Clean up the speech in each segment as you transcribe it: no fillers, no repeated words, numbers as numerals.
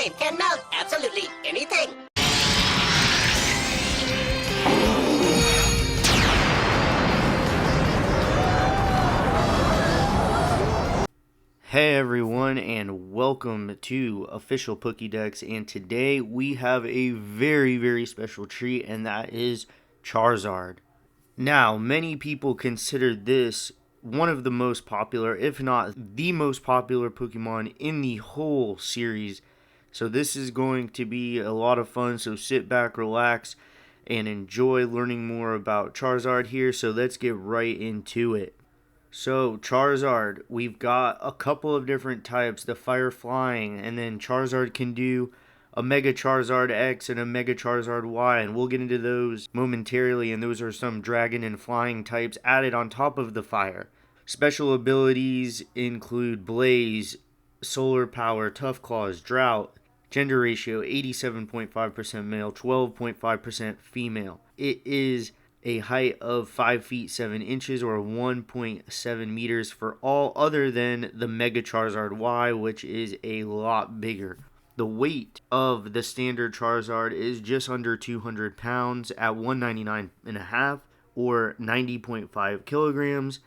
flame can melt absolutely anything. Hey everyone, and welcome to Official Pokédex, and today we have a very special treat, and that is Charizard. Now, many people consider this one of the most popular, if not the most popular Pokemon in the whole series. So this is going to be a lot of fun, so sit back, relax, and enjoy learning more about Charizard here. So let's get right into it. So Charizard, we've got a couple of different types, the Fire Flying, and then Charizard can do a Mega Charizard X and a Mega Charizard Y, and we'll get into those momentarily, and those are some Dragon and Flying types added on top of the Fire. Special abilities include Blaze, Solar Power, Tough Claws, Drought, gender ratio 87.5% male, 12.5% female. It is a height of 5 feet 7 inches or 1.7 meters for all other than the Mega Charizard Y, which is a lot bigger. The weight of the standard Charizard is just under 200 pounds at 199.5 or 90.5 kilograms.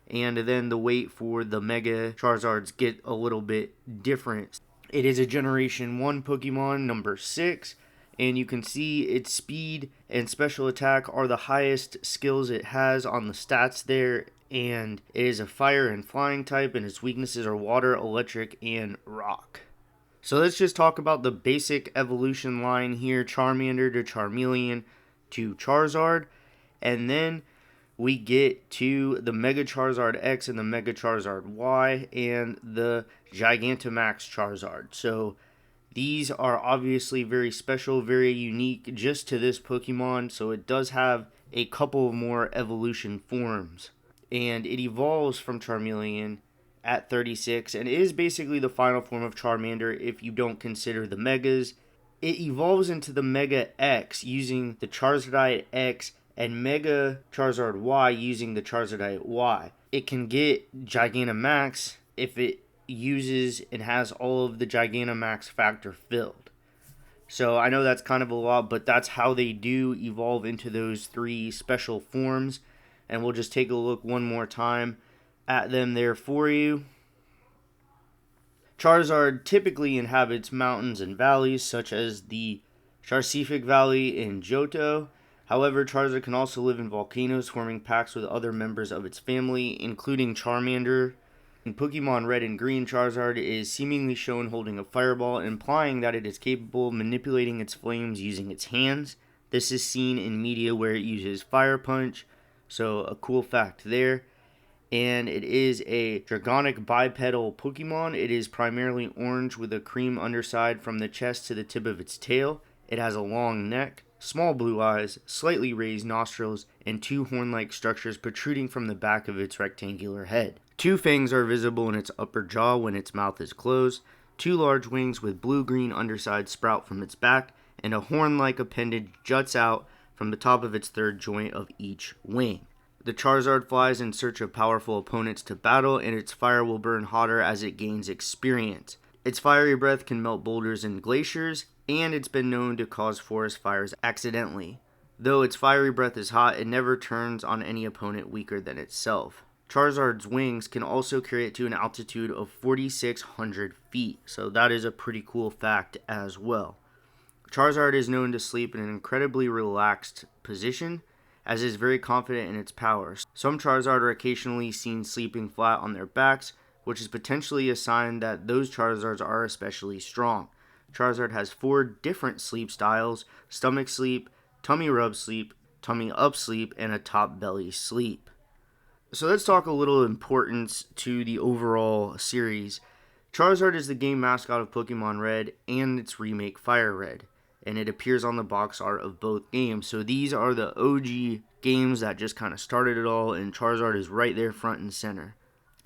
And then the weight for the Mega Charizards get a little bit different. It is a Generation 1 Pokemon, number 6. And you can see its speed and special attack are the highest skills it has on the stats there. And it is a fire and flying type, and its weaknesses are water, electric, and rock. So let's just talk about the basic evolution line here, Charmander to Charmeleon to Charizard. And then we get to the Mega Charizard X and the Mega Charizard Y and the Gigantamax Charizard. So these are obviously very special, very unique just to this Pokemon, so it does have a couple more evolution forms. And it evolves from Charmeleon at 36 and is basically the final form of Charmander if you don't consider the Megas. It evolves into the Mega X using the Charizardite X and Mega Charizard Y using the Charizardite Y. It can get Gigantamax if it uses and has all of the Gigantamax factor filled. So I know that's kind of a lot, but that's how they do evolve into those three special forms. And we'll just take a look one more time at them there for you. Charizard typically inhabits mountains and valleys, such as the Charcific Valley in Johto. However, Charizard can also live in volcanoes, forming packs with other members of its family, including Charmander. In Pokemon Red and Green, Charizard is seemingly shown holding a fireball, implying that it is capable of manipulating its flames using its hands. This is seen in media where it uses Fire Punch, so a cool fact there. And it is a Dragonic bipedal Pokemon. It is primarily orange with a cream underside from the chest to the tip of its tail. It has a long neck, small blue eyes, slightly raised nostrils, and two horn-like structures protruding from the back of its rectangular head. Two fangs are visible in its upper jaw when its mouth is closed. Two large wings with blue-green underside sprout from its back, and a horn-like appendage juts out from the top of its third joint of each wing. The Charizard flies in search of powerful opponents to battle, and its fire will burn hotter as it gains experience. Its fiery breath can melt boulders and glaciers, and it's been known to cause forest fires accidentally. Though its fiery breath is hot, it never turns on any opponent weaker than itself. Charizard's wings can also carry it to an altitude of 4,600 feet, so that is a pretty cool fact as well. Charizard is known to sleep in an incredibly relaxed position, as it is very confident in its powers. Some Charizard are occasionally seen sleeping flat on their backs, which is potentially a sign that those Charizards are especially strong. Charizard has 4 different sleep styles: stomach sleep, tummy rub sleep, tummy up sleep, and a top belly sleep. So let's talk a little importance to the overall series. Charizard is the game mascot of Pokemon Red and its remake Fire Red, and it appears on the box art of both games. So these are the OG games that just kind of started it all, and Charizard is right there front and center.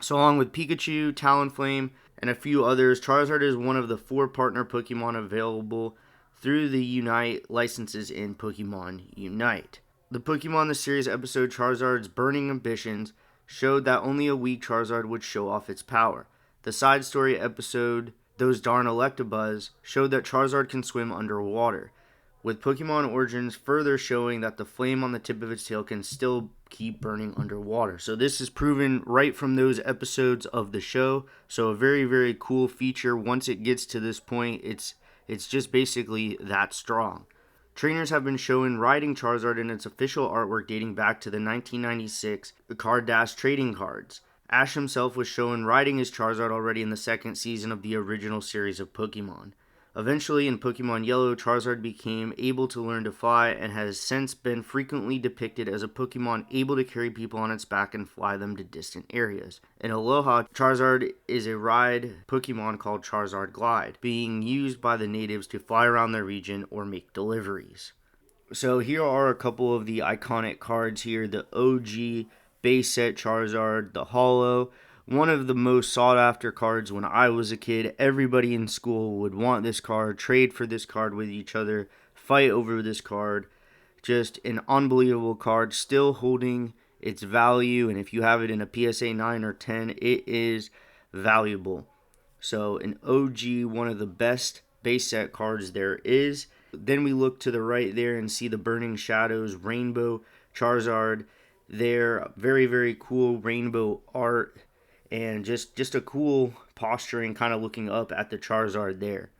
So along with Pikachu, Talonflame, and a few others, Charizard is one of the 4 partner Pokemon available through the Unite licenses in Pokemon Unite. The Pokemon the Series episode Charizard's Burning Ambitions showed that only a weak Charizard would show off its power. The side story episode Those darn Electabuzz showed that Charizard can swim underwater, with Pokemon Origins further showing that the flame on the tip of its tail can still keep burning underwater. So this is proven right from those episodes of the show. So a very, very cool feature. Once it gets to this point, it's just basically that strong. Trainers have been shown riding Charizard in its official artwork dating back to the 1996 Card Dash trading cards. Ash himself was shown riding his Charizard already in the second season of the original series of Pokemon. Eventually, in Pokemon Yellow, Charizard became able to learn to fly and has since been frequently depicted as a Pokemon able to carry people on its back and fly them to distant areas. In Aloha, Charizard is a ride Pokemon called Charizard Glide, being used by the natives to fly around their region or make deliveries. So here are a couple of the iconic cards here. The OG base set Charizard, the Holo. One of the most sought after cards when I was a kid. Everybody in school would want this card, trade for this card with each other, fight over this card. Just an unbelievable card, still holding its value, and if you have it in a PSA 9 or 10, it is valuable. So an OG, one of the best base set cards there is. Then we look to the right there and see the Burning Shadows Rainbow Charizard there. Very, very cool rainbow art. And just a cool posturing, kind of looking up at the Charizard there.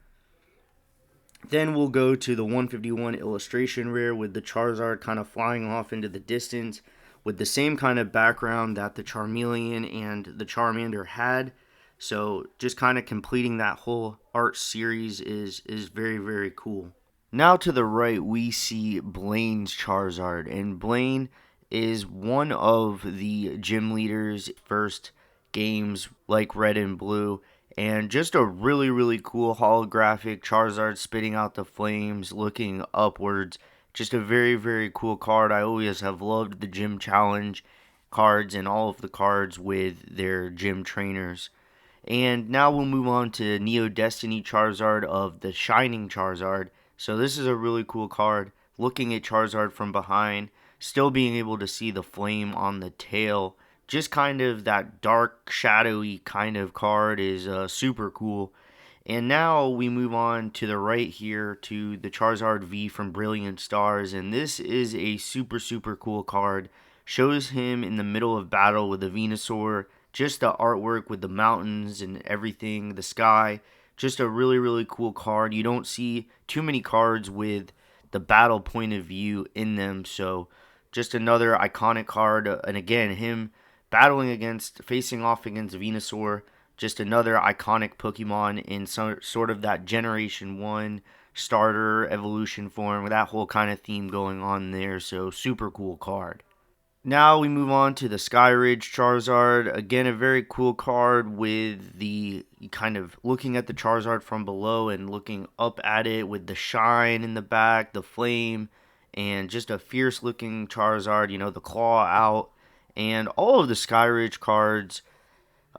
Then we'll go to the 151 illustration rare with the Charizard kind of flying off into the distance with the same kind of background that the Charmeleon and the Charmander had. So just kind of completing that whole art series is very, very cool. Now to the right, we see Blaine's Charizard. And Blaine is one of the gym leaders' first games like Red and Blue, and just a really, really cool holographic Charizard spitting out the flames, looking upwards. Just a very, very cool card. I always have loved the gym challenge cards and all of the cards with their gym trainers. And now we'll move on to Neo Destiny Charizard of the Shining Charizard. So this is a really cool card. Looking at Charizard from behind, still being able to see the flame on the tail. Just kind of that dark, shadowy kind of card is super cool. And now we move on to the right here to the Charizard V from Brilliant Stars. And this is a super, super cool card. Shows him in the middle of battle with a Venusaur. Just the artwork with the mountains and everything, the sky. Just a really, really cool card. You don't see too many cards with the battle point of view in them. So just another iconic card. And again, him battling against, facing off against Venusaur, just another iconic Pokemon in some sort of that Generation 1 starter evolution form, with that whole kind of theme going on there. So super cool card. Now we move on to the Skyridge Charizard. Again, a very cool card with the kind of looking at the Charizard from below and looking up at it with the shine in the back, the flame, and just a fierce looking Charizard, the claw out. And all of the Skyridge cards,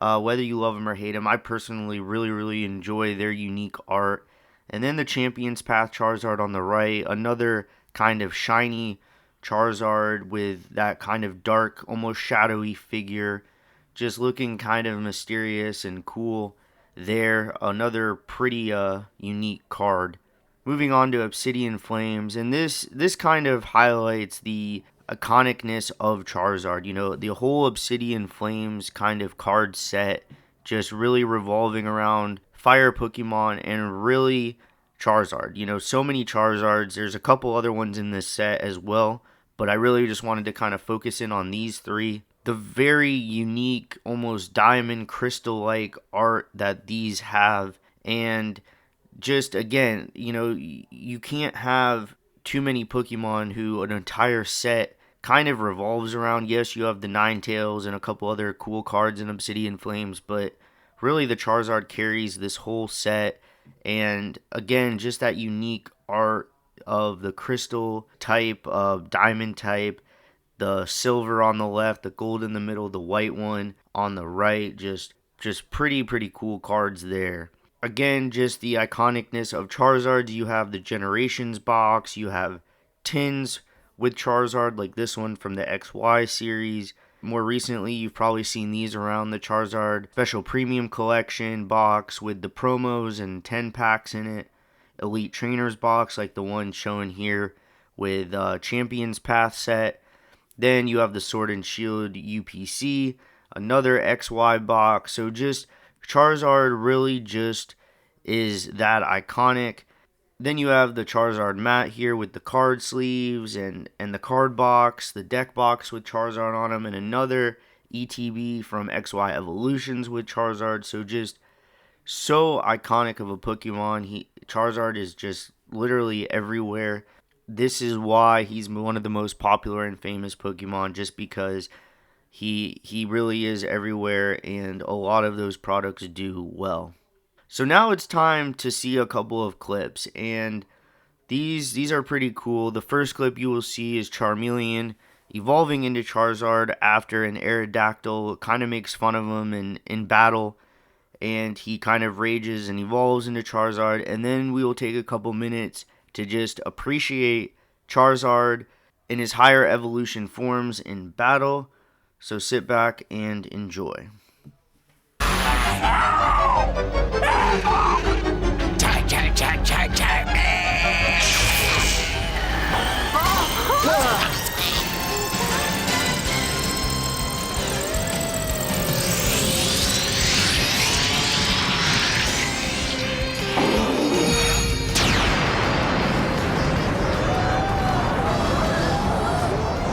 whether you love them or hate them, I personally really, really enjoy their unique art. And then the Champion's Path Charizard on the right, another kind of shiny Charizard with that kind of dark, almost shadowy figure, just looking kind of mysterious and cool there. Another pretty unique card. Moving on to Obsidian Flames, and this kind of highlights the iconicness of Charizard. The whole Obsidian Flames kind of card set just really revolving around fire Pokemon and really Charizard. So many Charizards. There's a couple other ones in this set as well, but I really just wanted to kind of focus in on these three. The very unique, almost diamond crystal-like art that these have, and just again, you can't have too many Pokemon who an entire set kind of revolves around. Yes, you have the Ninetales and a couple other cool cards in Obsidian Flames, but really the Charizard carries this whole set. And again, just that unique art of the crystal type, of diamond type, the silver on the left, the gold in the middle, the white one on the right. Just pretty cool cards there. Again, just the iconicness of Charizard. You have the Generations box. You have tins with Charizard like this one from the XY series. More recently, you've probably seen these around, the Charizard Special Premium Collection box with the promos and 10 packs in it. Elite Trainers box like the one shown here with Champions Path set. Then you have the Sword and Shield UPC, another XY box. So just Charizard really just is that iconic. Then you have the Charizard mat here with the card sleeves and the card box, the deck box with Charizard on them, and another ETB from XY Evolutions with Charizard. So just so iconic of a Pokemon. Charizard is just literally everywhere. This is why he's one of the most popular and famous Pokemon, just because he really is everywhere, and a lot of those products do well. So now it's time to see a couple of clips, and these are pretty cool. The first clip you will see is Charmeleon evolving into Charizard after an Aerodactyl kind of makes fun of him in battle, and he kind of rages and evolves into Charizard. And then we will take a couple minutes to just appreciate Charizard in his higher evolution forms in battle. So sit back and enjoy.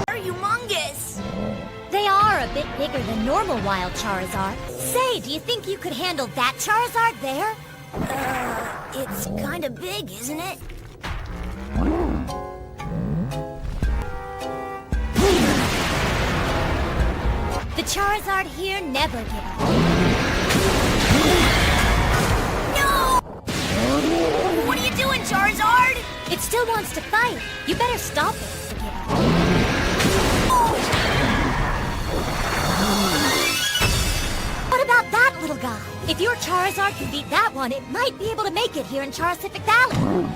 They're humongous. They are a bit bigger than normal wild Charizard. Say, do you think you could handle that Charizard there? It's kind of big, isn't it? The Charizard here never give up. No! What are you doing, Charizard? It still wants to fight. You better stop it to give up. What about that little guy? If your Charizard can beat that one, it might be able to make it here in Charizard Valley.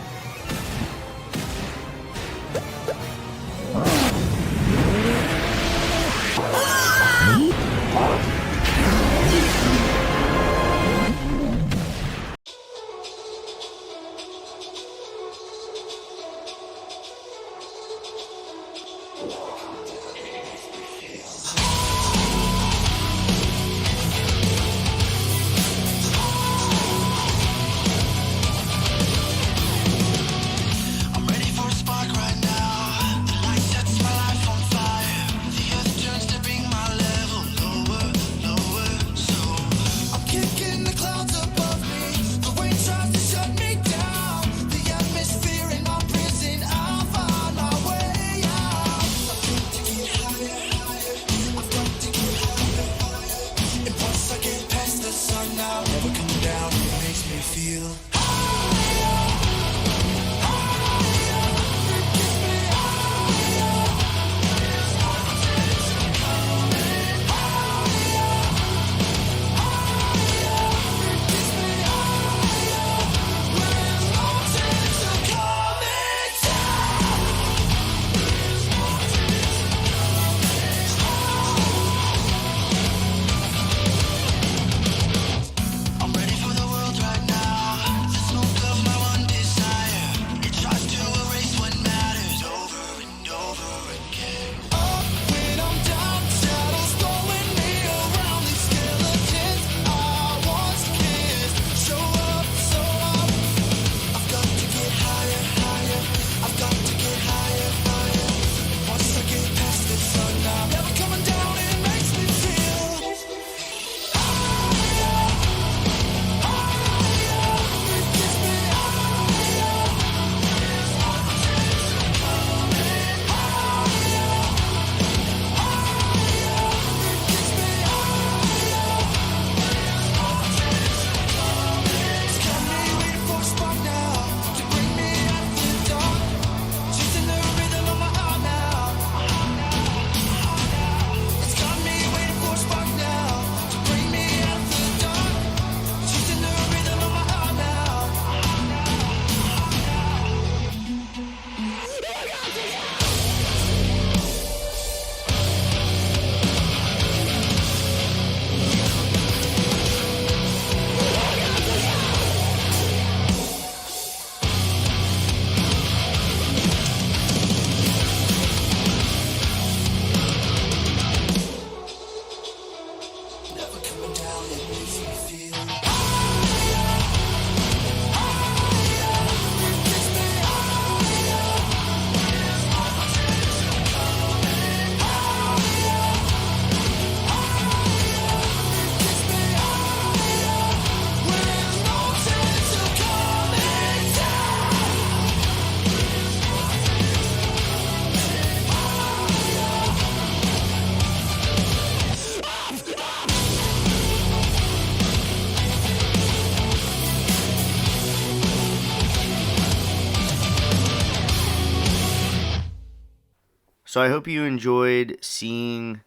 So I hope you enjoyed seeing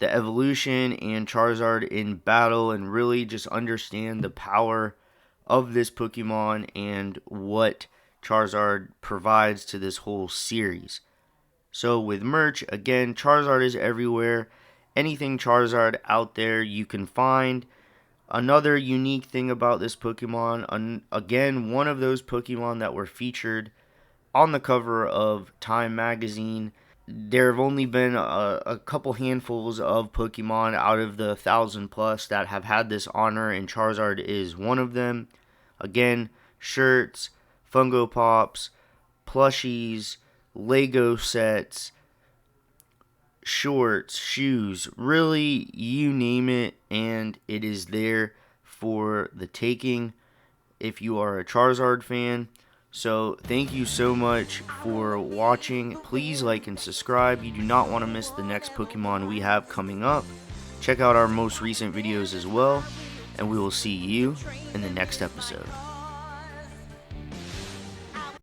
the evolution and Charizard in battle and really just understand the power of this Pokemon and what Charizard provides to this whole series. So with merch, again, Charizard is everywhere. Anything Charizard out there you can find. Another unique thing about this Pokemon, again, one of those Pokemon that were featured on the cover of Time magazine. There have only been a couple handfuls of Pokemon out of the 1,000 plus that have had this honor, and Charizard is one of them. Again, shirts, Funko Pops, plushies, Lego sets, shorts, shoes, really, you name it, and it is there for the taking if you are a Charizard fan. So thank you so much for watching. Please like and subscribe. You do not want to miss the next Pokemon we have coming up. Check out our most recent videos as well, and we will see you in the next episode.